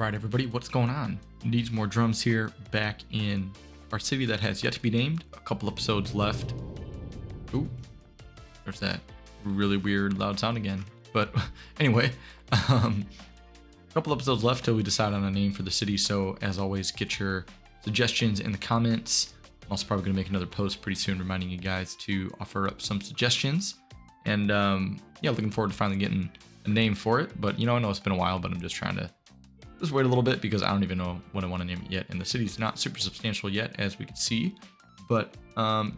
Alright everybody, what's going on? Needs more drums here, back in our city that has yet to be named. A couple episodes left. Ooh, there's that really weird loud sound again. But anyway, a couple episodes left till we decide on a name for the city. So as always, get your suggestions in the comments. I'm also probably going to make another post pretty soon reminding you guys to offer up some suggestions. And yeah, looking forward to finally getting a name for it. But I know it's been a while, but I'm just trying to just wait a little bit because I don't even know what I want to name it yet. And the city's not super substantial yet, as we can see. But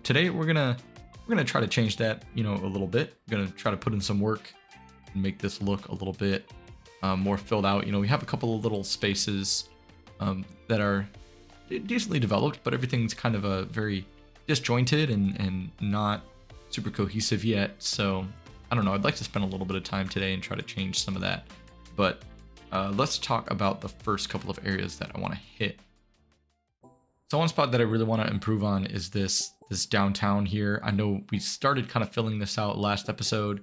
today we're gonna try to change that, a little bit. We're gonna try to put in some work and make this look a little bit more filled out. We have a couple of little spaces that are decently developed, but everything's kind of a very disjointed and not super cohesive yet. So I don't know. I'd like to spend a little bit of time today and try to change some of that. But let's talk about the first couple of areas that I want to hit. So one spot that I really want to improve on is this downtown here. I know we started kind of filling this out last episode.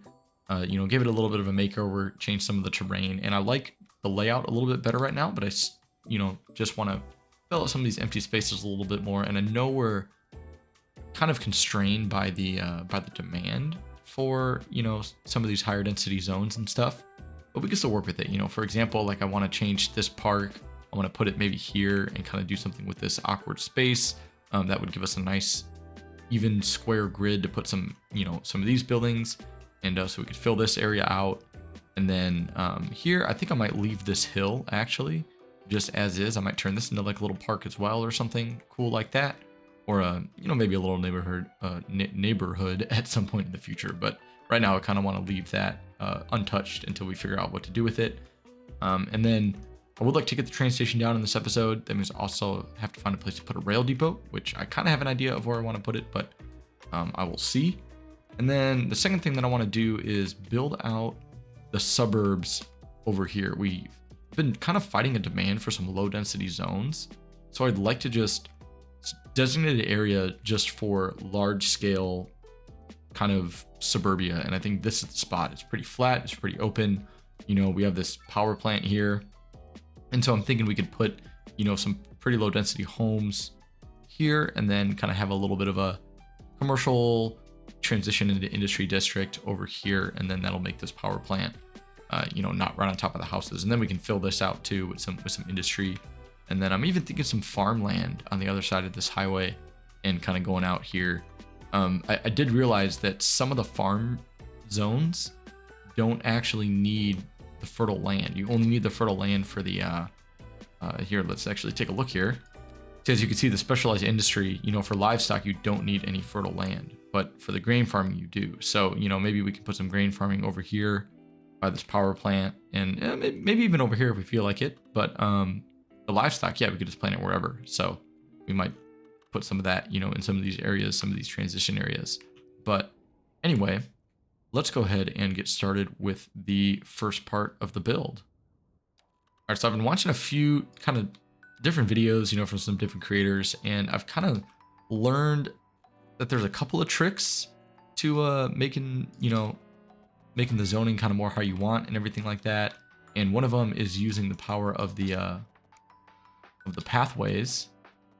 Gave it a little bit of a makeover, changed some of the terrain, and I like the layout a little bit better right now. But I just want to fill out some of these empty spaces a little bit more. And I know we're kind of constrained by the demand for some of these higher density zones and stuff. But we can still work with it. For example, like I want to change this park. I want to put it maybe here and kind of do something with this awkward space. That would give us a nice even square grid to put some of these buildings. And so we could fill this area out. And then here, I think I might leave this hill actually just as is. I might turn this into like a little park as well or something cool like that. Or, maybe a little neighborhood at some point in the future. But right now I kind of want to leave that untouched until we figure out what to do with it. And then I would like to get the train station down in this episode. That means I also have to find a place to put a rail depot, which I kind of have an idea of where I want to put it, but I will see. And then the second thing that I want to do is build out the suburbs over here. We've been kind of fighting a demand for some low density zones. So I'd like to just designate an area just for large scale kind of suburbia. And I think this is the spot. It's pretty flat. It's pretty open. We have this power plant here. And so I'm thinking we could put, some pretty low density homes here and then kind of have a little bit of a commercial transition into industry district over here. And then that'll make this power plant, not right on top of the houses. And then we can fill this out too with some industry. And then I'm even thinking some farmland on the other side of this highway and kind of going out here. I did realize that some of the farm zones don't actually need the fertile land. You only need the fertile land for the, here, let's actually take a look here. So as you can see, the specialized industry, for livestock, you don't need any fertile land, but for the grain farming, you do. So, maybe we can put some grain farming over here by this power plant and maybe even over here if we feel like it. But the livestock, yeah, we could just plant it wherever. So we might put some of that, in some of these areas, some of these transition areas. But anyway, let's go ahead and get started with the first part of the build. All right, so I've been watching a few kind of different videos, from some different creators, and I've kind of learned that there's a couple of tricks to making the zoning kind of more how you want and everything like that. And one of them is using the power of the pathways,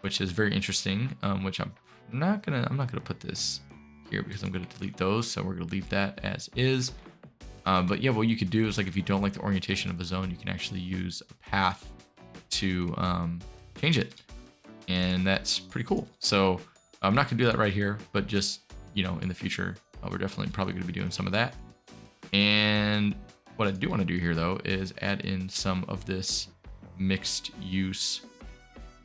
which is very interesting. Which I'm not gonna put this here because I'm gonna delete those. So we're gonna leave that as is. But yeah, what you could do is like if you don't like the orientation of a zone, you can actually use a path to change it, and that's pretty cool. So I'm not gonna do that right here, but just in the future, we're definitely probably gonna be doing some of that. And what I do want to do here though is add in some of this mixed use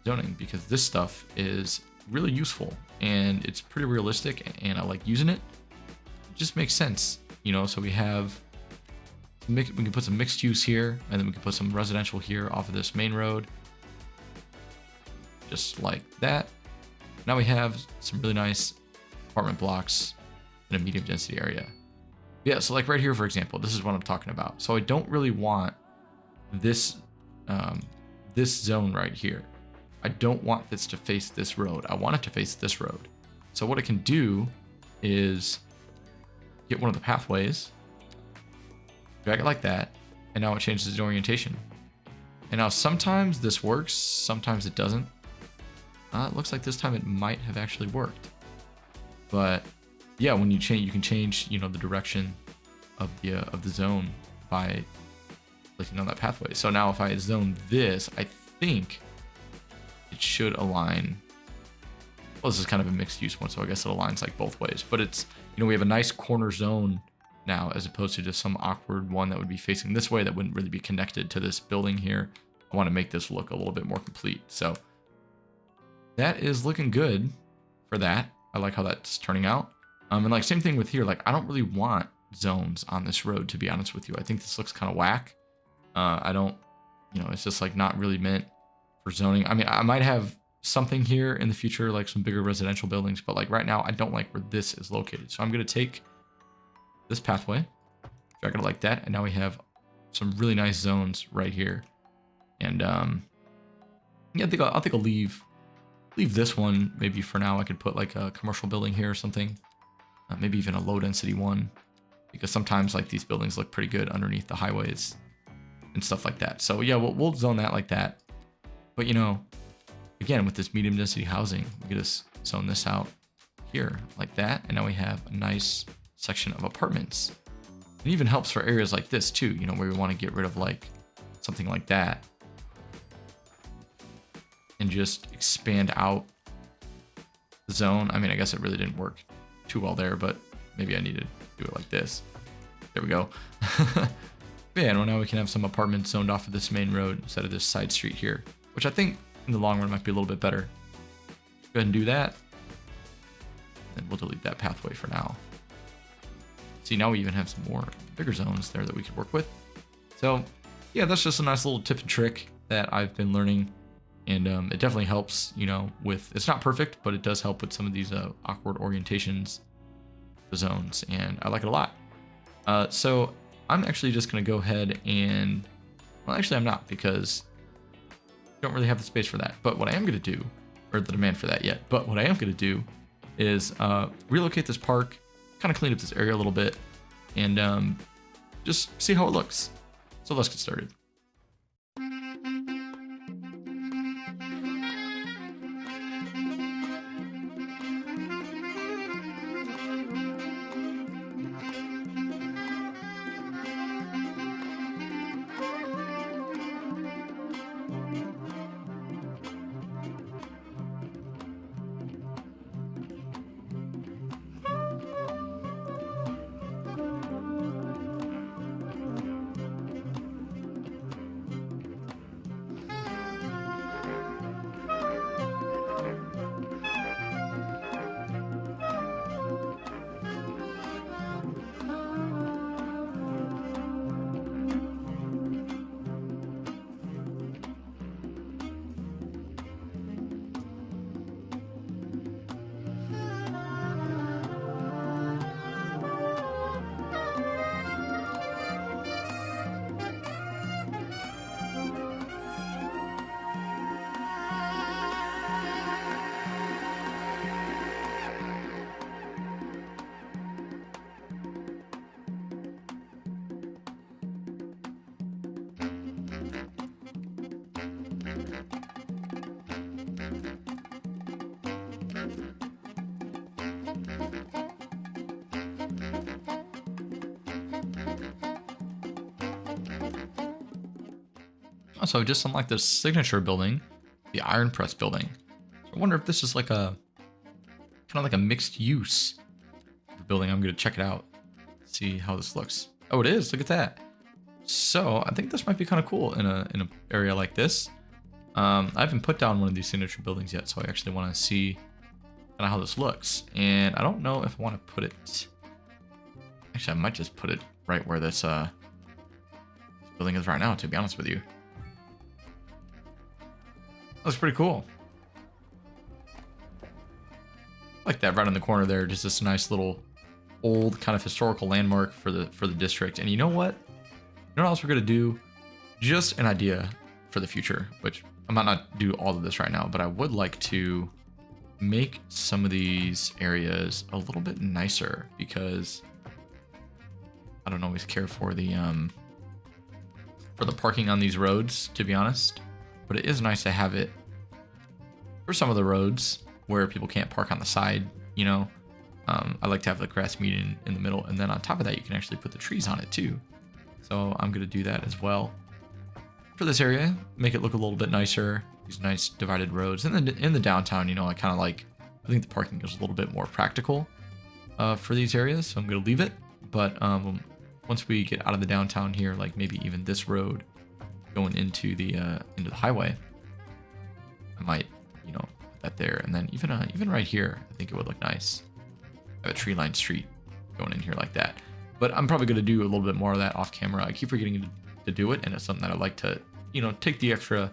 zoning, because this stuff is really useful and it's pretty realistic and I like using it. It just makes sense, so we can put some mixed use here, and then we can put some residential here off of this main road, just like that. Now we have some really nice apartment blocks in a medium density area. Yeah, so like right here, for example, this is what I'm talking about. So I don't really want this this zone right here. I don't want this to face this road. I want it to face this road. So what I can do is get one of the pathways, drag it like that, and now it changes its orientation. And now sometimes this works, sometimes it doesn't. It looks like this time it might have actually worked. But yeah, when you change, you can change, you know, the direction of the zone by clicking on that pathway. So now if I zone this, I think it should align. Well, this is kind of a mixed use one, so I guess it aligns like both ways. But it's, you know, we have a nice corner zone now as opposed to just some awkward one that would be facing this way that wouldn't really be connected to this building here. I want to make this look a little bit more complete. So that is looking good for that. I like how that's turning out. And like same thing with here, like I don't really want zones on this road, to be honest with you. I think this looks kind of whack. I don't, you know, it's just like not really meant for zoning. I mean, I might have something here in the future, like some bigger residential buildings, but like right now, I don't like where this is located. So I'm going to take this pathway, drag it like that. And now we have some really nice zones right here. And yeah, I think I'll leave this one. Maybe for now, I could put like a commercial building here or something. Maybe even a low density one, because sometimes like these buildings look pretty good underneath the highways and stuff like that. So yeah, we'll zone that like that. But you know, again, with this medium density housing, we could just zone this out here like that. And now we have a nice section of apartments. It even helps for areas like this too, you know, where we want to get rid of like something like that and just expand out the zone. I mean, I guess it really didn't work too well there, but maybe I need to do it like this. There we go. Yeah, and now we can have some apartments zoned off of this main road instead of this side street here, which I think in the long run might be a little bit better. Go ahead and do that. And we'll delete that pathway for now. See, now we even have some more bigger zones there that we could work with. So yeah, that's just a nice little tip and trick that I've been learning. And it definitely helps, you know, with, it's not perfect, but it does help with some of these awkward orientations, the zones, and I like it a lot. So I'm actually just going to go ahead and, well, actually I'm not, because I don't really have the space for that. But what I am going to do, or the demand for that yet, but what I am going to do is relocate this park, kind of clean up this area a little bit, and just see how it looks. So let's get started. Also, just unlike the signature building, the Iron Press building. So I wonder if this is like a kind of like a mixed use building. I'm gonna check it out, see how this looks. Oh, it is. Look at that. So I think this might be kind of cool in an area like this. I haven't put down one of these signature buildings yet, so I actually want to see kind of how this looks. And I don't know if I want to put it. Actually, I might just put it right where this building is right now, to be honest with you. That's pretty cool. Like that right in the corner there, just this nice little old kind of historical landmark for the district. And you know what? You know what else we're gonna do? Just an idea for the future, which I might not do all of this right now, but I would like to make some of these areas a little bit nicer, because I don't always care for the for the parking on these roads, to be honest. But it is nice to have it for some of the roads where people can't park on the side, you know. I like to have the grass median in the middle, and then on top of that, you can actually put the trees on it too. So I'm gonna do that as well for this area, make it look a little bit nicer. These nice divided roads, and then in the downtown, you know, I think the parking is a little bit more practical for these areas, so I'm gonna leave it. But once we get out of the downtown here, like maybe even this road going into the highway, I might, you know, put that there, and then even right here, I think it would look nice. Have a tree-lined street going in here like that. But I'm probably going to do a little bit more of that off camera. I keep forgetting to do it, and it's something that I like to, you know, take the extra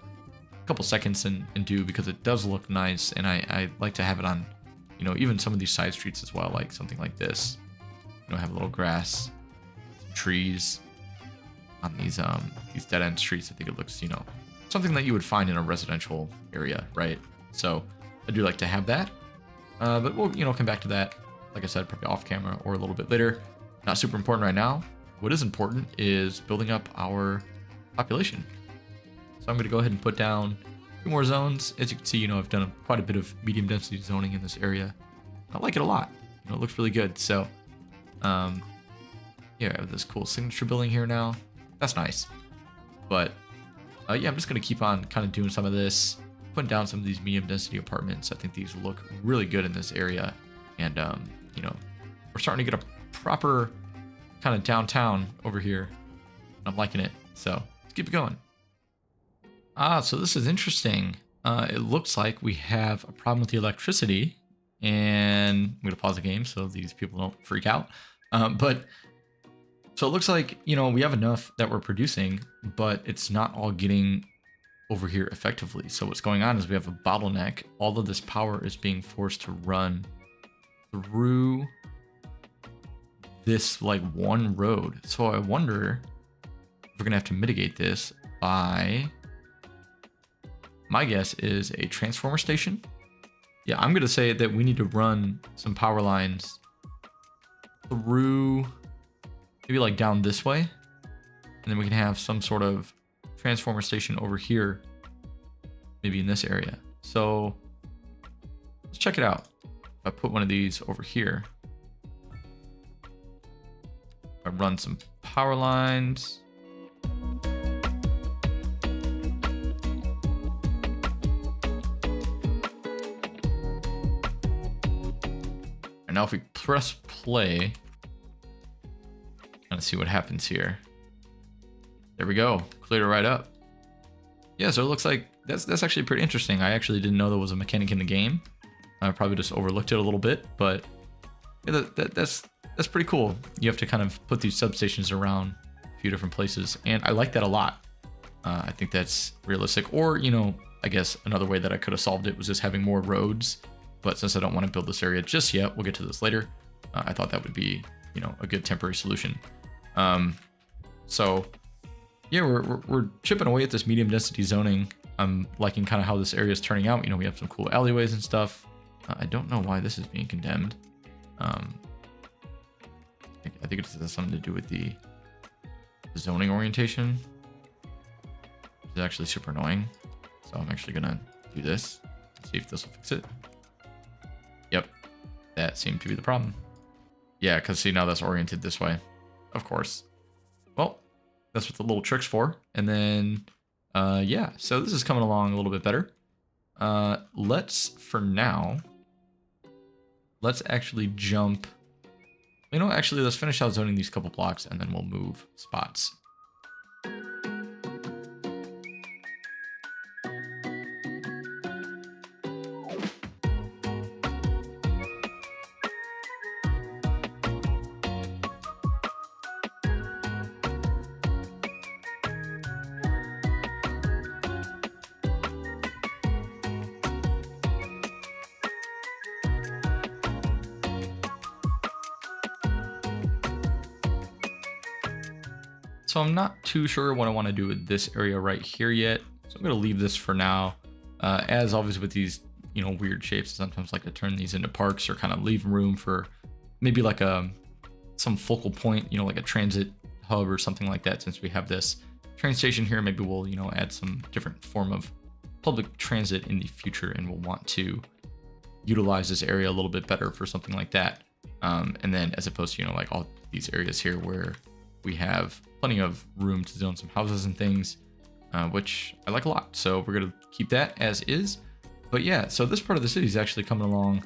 couple seconds and do, because it does look nice, and I like to have it on, you know, even some of these side streets as well, like something like this. You know, have a little grass, some trees on these dead end streets. I think it looks, you know, something that you would find in a residential area, right? So I do like to have that, but we'll, you know, come back to that. Like I said, probably off camera or a little bit later. Not super important right now. What is important is building up our population. So I'm going to go ahead and put down 2 more zones. As you can see, you know, I've done quite a bit of medium density zoning in this area. I like it a lot. You know, it looks really good. So, yeah, I have this cool signature building here now. That's nice. But, yeah, I'm just going to keep on kind of doing some of this, putting down some of these medium density apartments. I think these look really good in this area. And, you know, we're starting to get a proper kind of downtown over here. I'm liking it. So let's keep it going. So this is interesting. It looks like we have a problem with the electricity, and I'm going to pause the game so these people don't freak out. But so it looks like, you know, we have enough that we're producing, but it's not all getting over here effectively. So what's going on is we have a bottleneck. All of this power is being forced to run through this like one road. So I wonder if we're gonna have to mitigate this by, my guess is a transformer station. Yeah, I'm gonna say that we need to run some power lines through, maybe like down this way, and then we can have some sort of transformer station over here, maybe in this area. So let's check it out. If I put one of these over here, I run some power lines. And now if we press play, let's see what happens here. There we go, cleared it right up. Yeah, so it looks like that's actually pretty interesting. I actually didn't know there was a mechanic in the game. I probably just overlooked it a little bit, but yeah, that's pretty cool. You have to kind of put these substations around a few different places, and I like that a lot. I think that's realistic. Or, you know, I guess another way that I could have solved it was just having more roads, but since I don't want to build this area just yet, we'll get to this later. I thought that would be, you know, a good temporary solution. So yeah, we're chipping away at this medium density zoning. I'm liking kind of how this area is turning out. You know, we have some cool alleyways and stuff. I don't know why this is being condemned. I think it has something to do with the zoning orientation, which is actually super annoying. So I'm actually gonna do this and see if this will fix it. Yep, that seemed to be the problem. Yeah, because see, now that's oriented this way, of course. Well, that's what the little trick's for. And then, yeah, so this is coming along a little bit better. For now, let's actually jump. You know, actually, let's finish out zoning these couple blocks, and then we'll move spots. So I'm not too sure what I want to do with this area right here yet. So I'm going to leave this for now. As always with these, you know, weird shapes, I sometimes like to turn these into parks or kind of leave room for maybe like some focal point, you know, like a transit hub or something like that, since we have this train station here. Maybe we'll, you know, add some different form of public transit in the future, and we'll want to utilize this area a little bit better for something like that. And then as opposed to, you know, like all these areas here where we have plenty of room to zone some houses and things, which I like a lot. So we're going to keep that as is. But yeah, so this part of the city is actually coming along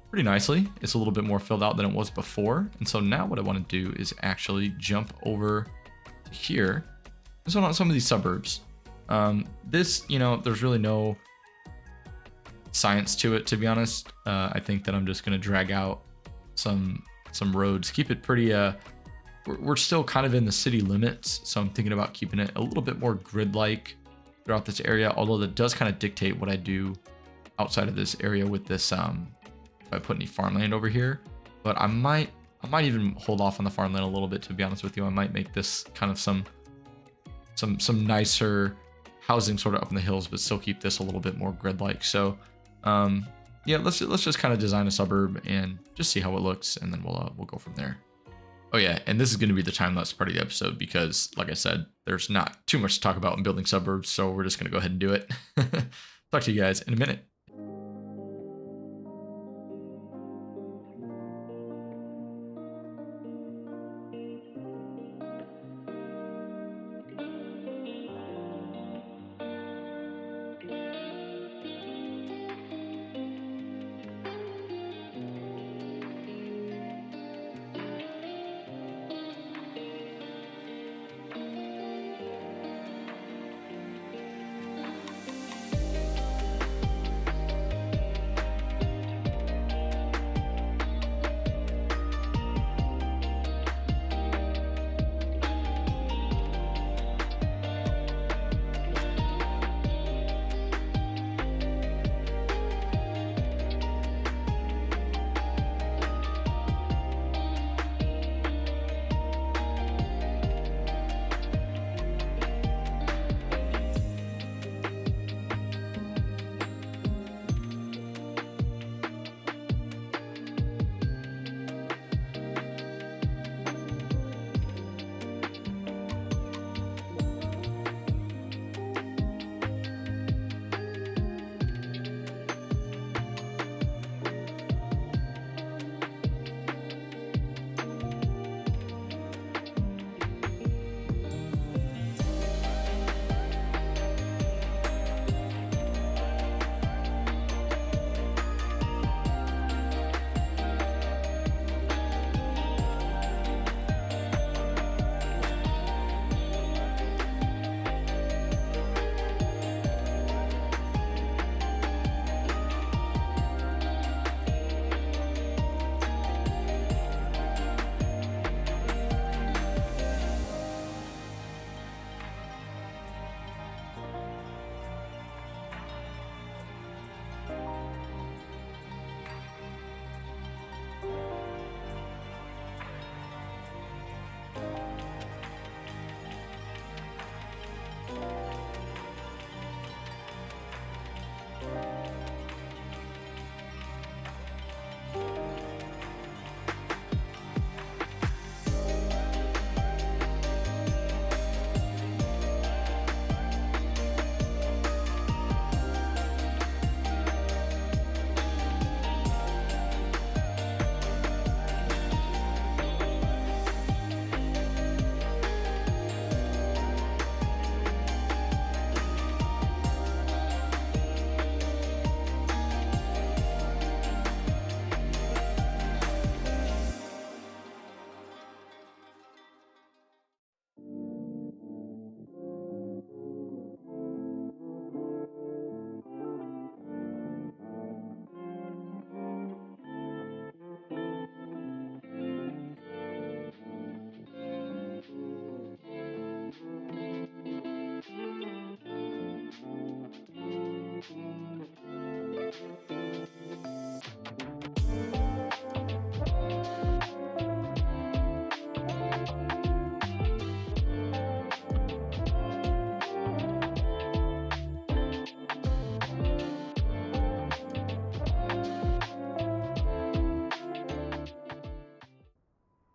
pretty nicely. It's a little bit more filled out than it was before. And so now what I want to do is actually jump over to here. So on some of these suburbs. This, you know, there's really no science to it, to be honest. I think that I'm just going to drag out some roads, keep it pretty, we're still kind of in the city limits. So I'm thinking about keeping it a little bit more grid-like throughout this area, although that does kind of dictate what I do outside of this area with this, if I put any farmland over here. But I might even hold off on the farmland a little bit, to be honest with you. I might make this kind of some nicer housing sort of up in the hills, but still keep this a little bit more grid-like. So yeah, let's just kind of design a suburb and just see how it looks, and then we'll go from there. Oh yeah, and this is going to be the time-lapse part of the episode because, like I said, there's not too much to talk about in building suburbs, so we're just going to go ahead and do it. Talk to you guys in a minute.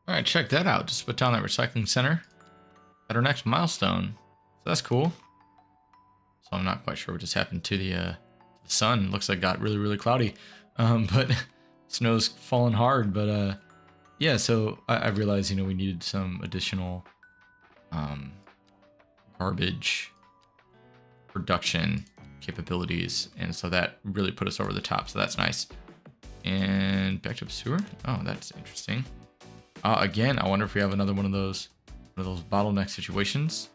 All right, check that out. Just put down that recycling center. at our next milestone. So that's cool. So I'm not quite sure what just happened to the sun. Looks like it got really, really cloudy. But snow's falling hard. But yeah, so I realized, you know, we needed some additional garbage production capabilities, and so that really put us over the top. So that's nice. And backed up sewer. Oh, that's interesting. Again, I wonder if we have another one of those bottleneck situations.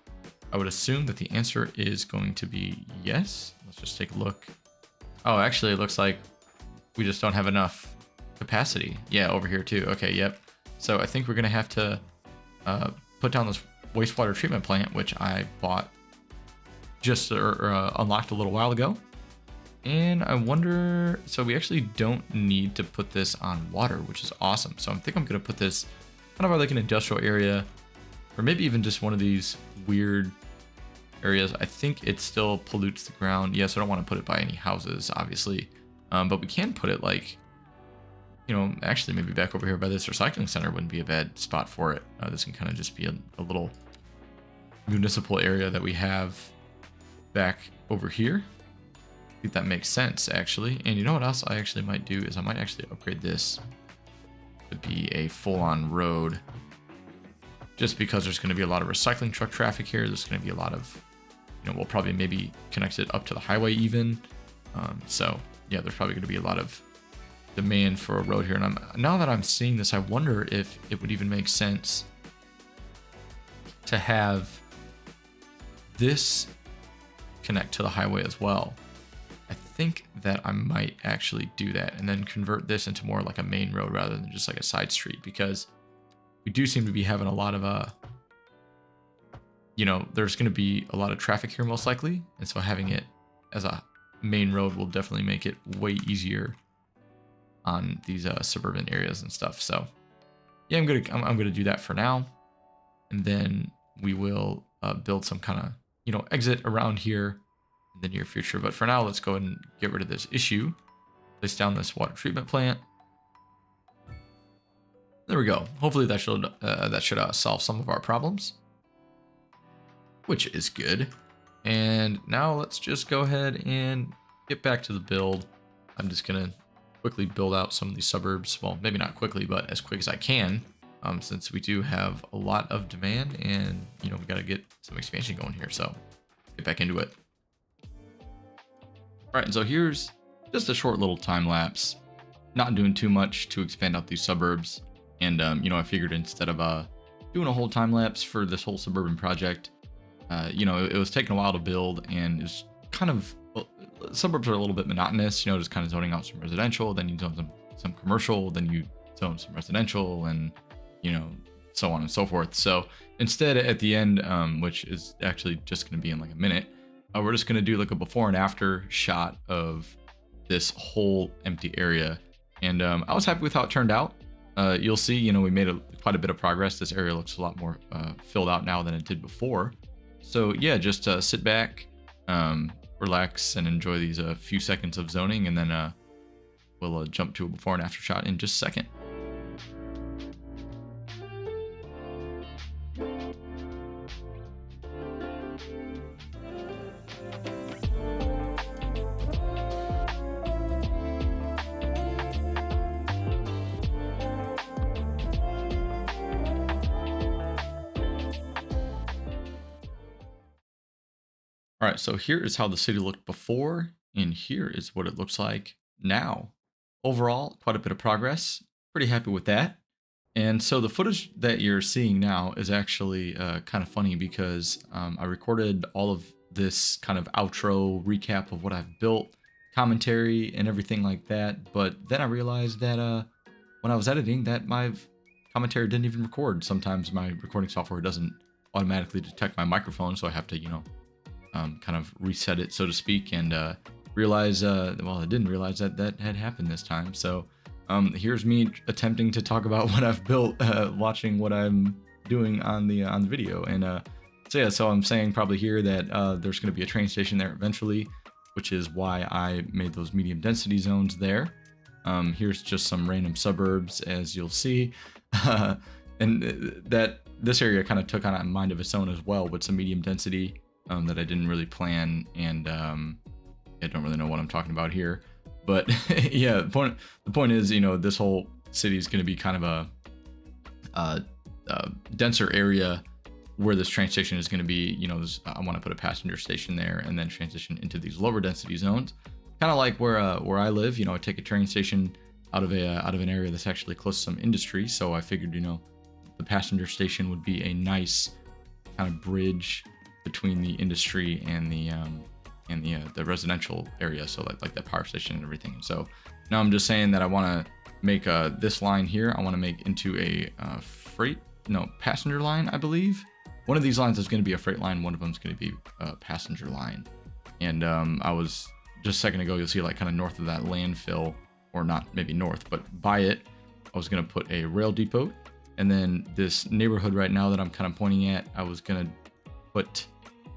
I would assume that the answer is going to be yes. Let's just take a look. Oh, actually, it looks like we just don't have enough capacity. Yeah, over here too. Okay, yep. So I think we're gonna have to put down this wastewater treatment plant, which I bought just unlocked a little while ago. And I wonder, so we actually don't need to put this on water, which is awesome. So I think I'm gonna put this kind of like an industrial area, or maybe even just one of these weird areas. I think it still pollutes the ground. Yes, I don't want to put it by any houses, obviously. But we can put it like, you know, actually maybe back over here by this recycling center wouldn't be a bad spot for it. This can kind of just be a little municipal area that we have back over here. I think that makes sense, actually. And you know what else I actually might do is I might actually upgrade this to be a full-on road, just because there's going to be a lot of recycling truck traffic here. There's going to be a lot of, you know, we'll probably maybe connect it up to the highway even. So yeah, there's probably going to be a lot of demand for a road here. And now that I'm seeing this, I wonder if it would even make sense to have this connect to the highway as well. I think that I might actually do that and then convert this into more like a main road rather than just like a side street, because we do seem to be having a lot of you know, there's going to be a lot of traffic here most likely, and so having it as a main road will definitely make it way easier on these suburban areas and stuff. So yeah, I'm gonna do that for now, and then we will build some kind of, you know, exit around here in the near future. But for now, let's go ahead and get rid of this issue. Place down this water treatment plant. There we go. Hopefully that should solve some of our problems, which is good. And now let's just go ahead and get back to the build. I'm just gonna quickly build out some of these suburbs. Well, maybe not quickly, but as quick as I can, since we do have a lot of demand, and you know, we got to get some expansion going here. So get back into it. All right, and so here's just a short little time lapse. Not doing too much to expand out these suburbs. And you know, I figured instead of doing a whole time lapse for this whole suburban project, you know, it was taking a while to build, and it's kind of, suburbs are a little bit monotonous, you know, just kind of zoning out some residential, then you zone some commercial, then you zone some residential, and you know, so on and so forth. So instead, at the end, which is actually just going to be in like a minute, we're just going to do like a before and after shot of this whole empty area. And I was happy with how it turned out. You'll see, you know, we made quite a bit of progress. This area looks a lot more filled out now than it did before. So yeah, just sit back, relax, and enjoy these few seconds of zoning, and then we'll jump to a before and after shot in just a second. All right, so here is how the city looked before, and here is what it looks like now. Overall, quite a bit of progress. Pretty happy with that. And so the footage that you're seeing now is actually kind of funny, because I recorded all of this kind of outro recap of what I've built, commentary and everything like that. But then I realized that when I was editing, that my commentary didn't even record. Sometimes my recording software doesn't automatically detect my microphone, so I have to, you know, kind of reset it, so to speak, and realize, well, I didn't realize that had happened this time. So here's me attempting to talk about what I've built, watching what I'm doing on the video. And so yeah, so I'm saying probably here that there's going to be a train station there eventually, which is why I made those medium density zones there. Here's just some random suburbs, as you'll see. And that this area kind of took on a mind of its own as well, with some medium density that I didn't really plan, and I don't really know what I'm talking about here. But yeah, the point is, this whole city is going to be kind of a denser area where this train station is going to be. I want to put a passenger station there and then transition into these lower density zones, kind of like where I live. I take a train station out of an area that's actually close to some industry. So I figured, the passenger station would be a nice kind of bridge between the industry and the residential area. So like that power station and everything. So now I'm just saying that I want to make this line here. I want to make into a passenger line, I believe. One of these lines is going to be a freight line. One of them is going to be a passenger line. And I was just a second ago, you'll see like kind of north of that landfill, or not maybe north, but by it, I was going to put a rail depot. And then this neighborhood right now that I'm kind of pointing at, I was going to put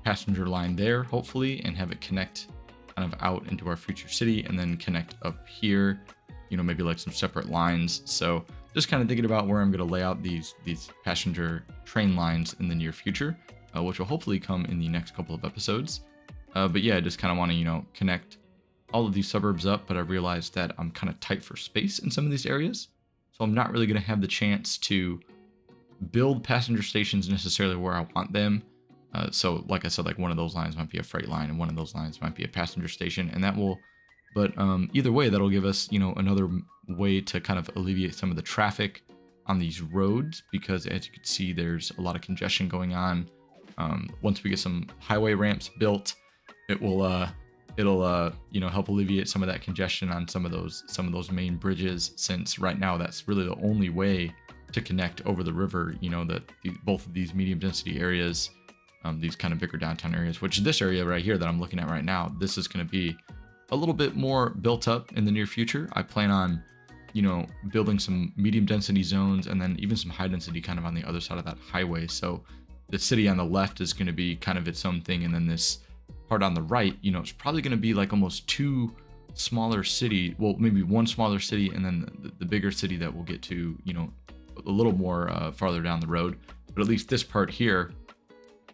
passenger line there, hopefully, and have it connect kind of out into our future city, and then connect up here, maybe like some separate lines. So just kind of thinking about where I'm going to lay out these passenger train lines in the near future, which will hopefully come in the next couple of episodes. But yeah, I just kind of want to, connect all of these suburbs up, but I realized that I'm kind of tight for space in some of these areas. So I'm not really going to have the chance to build passenger stations necessarily where I want them. So like I said, like one of those lines might be a freight line and one of those lines might be a passenger station, and that will, but either way, that'll give us, another way to kind of alleviate some of the traffic on these roads, because as you can see, there's a lot of congestion going on. Once we get some highway ramps built, it'll help alleviate some of that congestion on some of those main bridges, since right now that's really the only way to connect over the river. That both of these medium density areas, these kind of bigger downtown areas, which this area right here that I'm looking at right now, this is going to be a little bit more built up in the near future. I plan on, building some medium density zones and then even some high density kind of on the other side of that highway. So the city on the left is going to be kind of its own thing, and then this part on the right, it's probably going to be like almost two smaller city, well, maybe one smaller city, and then the bigger city that we'll get to, a little more farther down the road. But at least this part here,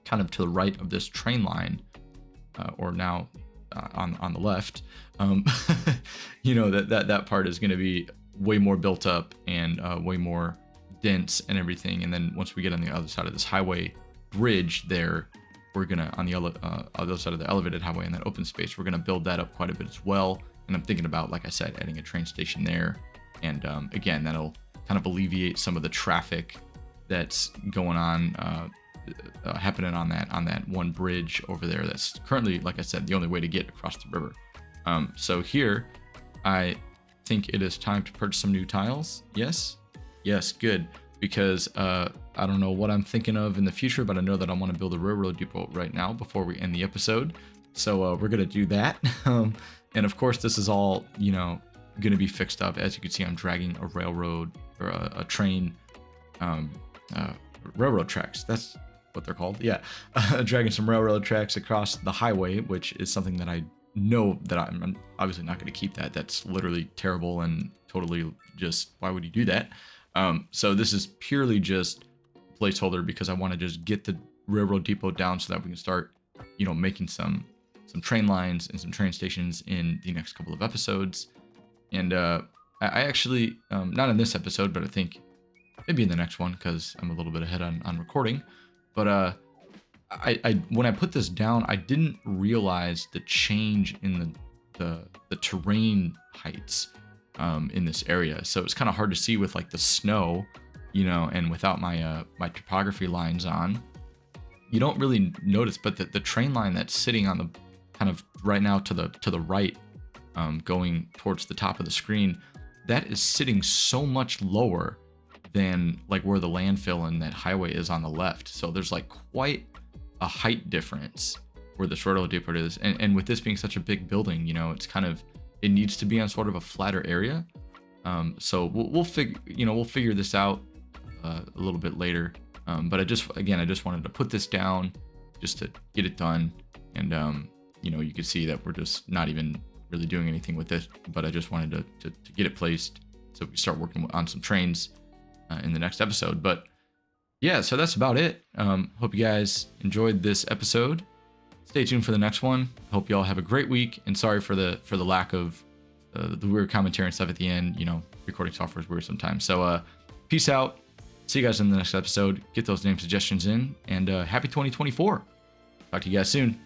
kind of to the right of this train line, or now on the left, that part is going to be way more built up and way more dense and everything. And then once we get on the other side of this highway bridge there, we're gonna, on the other side of the elevated highway in that open space, we're gonna build that up quite a bit as well. And I'm thinking about, like I said, adding a train station there. And again, that'll kind of alleviate some of the traffic that's going on, happening on that one bridge over there. That's currently, like I said, the only way to get across the river. So here, I think it is time to purchase some new tiles. Yes, good. Because I don't know what I'm thinking of in the future, but I know that I want to build a railroad depot right now before we end the episode. So we're going to do that. And of course, this is all, going to be fixed up. As you can see, I'm dragging a railroad, or a train, railroad tracks. That's what they're called. Yeah. Dragging some railroad tracks across the highway, which is something that I know that I'm obviously not going to keep that. That's literally terrible and totally just, why would you do that? So this is purely just placeholder, because I want to just get the railroad depot down so that we can start, making some train lines and some train stations in the next couple of episodes. And I actually, not in this episode, but I think maybe in the next one, because I'm a little bit ahead on recording. But I when I put this down, I didn't realize the change in the terrain heights in this area. So it's kind of hard to see with like the snow, and without my my topography lines on. You don't really notice, but the train line that's sitting on the kind of right now to the right, going towards the top of the screen, that is sitting so much lower than like where the landfill and that highway is on the left. So there's like quite a height difference where this railroad depot is. And with this being such a big building, it's kind of, it needs to be on sort of a flatter area. So we'll figure this out a little bit later. But I just wanted to put this down just to get it done. And, you can see that we're just not even really doing anything with it, but I just wanted to get it placed so we can start working on some trains in the next episode. But yeah, so that's about it. Hope you guys enjoyed this episode. Stay tuned for the next one. Hope you all have a great week, and sorry for the lack of the weird commentary and stuff at the end. You know, recording software is weird sometimes. So peace out. See you guys in the next episode. Get those name suggestions in, and happy 2024. Talk to you guys soon.